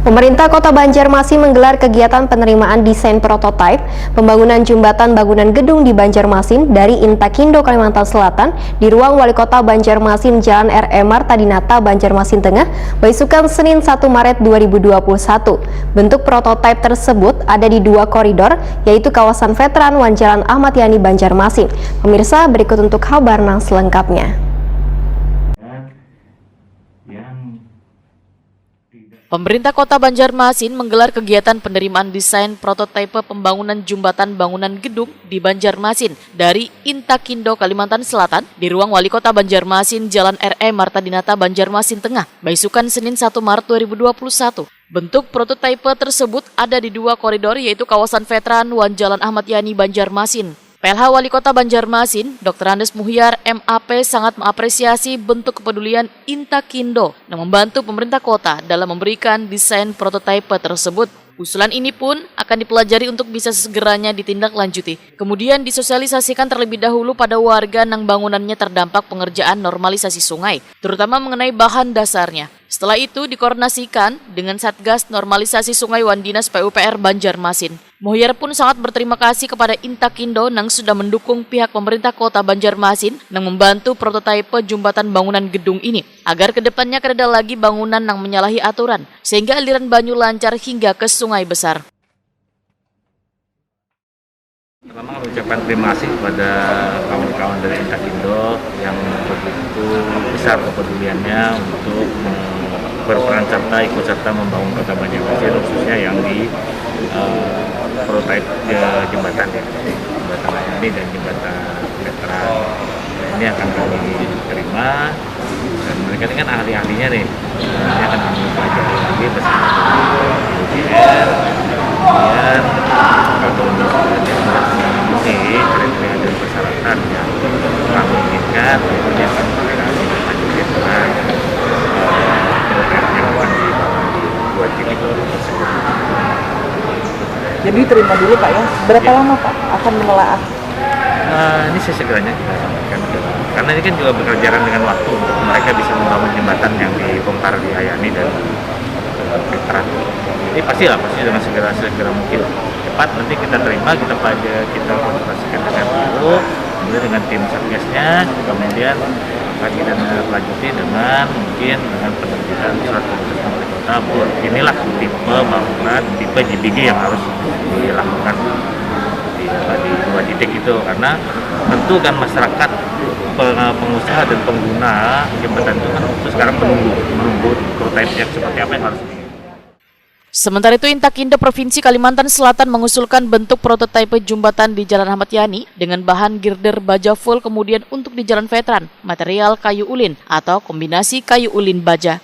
Pemerintah Kota Banjarmasin menggelar kegiatan penerimaan desain prototipe pembangunan jembatan bangunan gedung di Banjarmasin dari Intakindo, Kalimantan Selatan di ruang Wali Kota Banjarmasin Jalan R.E. Marta Dinata, Banjarmasin Tengah, Baisukan Senin 1 Maret 2021. Bentuk prototipe tersebut ada di dua koridor, yaitu kawasan Veteran Wan Jalan Ahmad Yani, Banjarmasin. Pemirsa, berikut untuk kabar selengkapnya. Pemerintah Kota Banjarmasin menggelar kegiatan penerimaan desain prototipe pembangunan jembatan bangunan gedung di Banjarmasin dari Intakindo, Kalimantan Selatan di ruang Wali Kota Banjarmasin Jalan R.E. Marta Dinata, Banjarmasin Tengah, Baisukan Senin 1 Maret 2021. Bentuk prototipe tersebut ada di dua koridor, yaitu kawasan Veteran Wan Jalan Ahmad Yani, Banjarmasin. PLH Wali Kota Banjarmasin, Dr. Andes Muhyar, MAP, sangat mengapresiasi bentuk kepedulian Intakindo yang membantu pemerintah kota dalam memberikan desain prototipe tersebut. Usulan ini pun akan dipelajari untuk bisa segeranya ditindaklanjuti. Kemudian disosialisasikan terlebih dahulu pada warga yang bangunannya terdampak pengerjaan normalisasi sungai, terutama mengenai bahan dasarnya. Setelah itu dikoordinasikan dengan Satgas Normalisasi Sungai Wan Dinas PUPR Banjarmasin. Muhyar pun sangat berterima kasih kepada Intakindo yang sudah mendukung pihak pemerintah Kota Banjarmasin yang membantu prototipe jembatan bangunan gedung ini agar kedepannya tidak ada lagi bangunan yang menyalahi aturan sehingga aliran banyu lancar hingga ke sungai besar. Pertama mengucapkan terima kasih kepada kawan-kawan dari Intakindo yang begitu besar kepeduliannya untuk berperan serta ikut serta membangun Kota Banjarmasin, khususnya yang di prototipe jembatan ini dan jembatan veteran. Ini akan kami terima dan mereka ini kan ahli-ahlinya nih. Ini akan kami pelajari lagi bersama UPR. Kemudian kalau misalnya memenuhi kriteria dan persyaratan yang kami inginkan, ini akan kami lanjutkan dengan prototipe yang akan dibangun di dua titik tersebut. Jadi terima dulu Pak ya. Berapa lama Pak akan menelaah? Ini sesegeranya kita sampaikan karena ini kan juga berkejaran dengan waktu untuk mereka bisa membangun jembatan yang dibongkar di Ayani dan Veteran. Ini pasti dengan segera mungkin. Cepat nanti kita terima, kita konsultasikan dengan dulu, kemudian dengan tim satgasnya, kemudian akan kita lanjuti dengan penerbitan surat keputusan wali kota. Inilah tipe bangunan, tipe JBG yang harus dilakukan di dua titik itu, karena tentu kan masyarakat, pengusaha dan pengguna jembatan itu kan sekarang menunggu prototipe yang seperti apa yang harus di. Sementara itu, Intakindo Provinsi Kalimantan Selatan mengusulkan bentuk prototipe jembatan di Jalan Ahmad Yani dengan bahan girder baja full, kemudian untuk di Jalan Veteran, material kayu ulin atau kombinasi kayu ulin baja.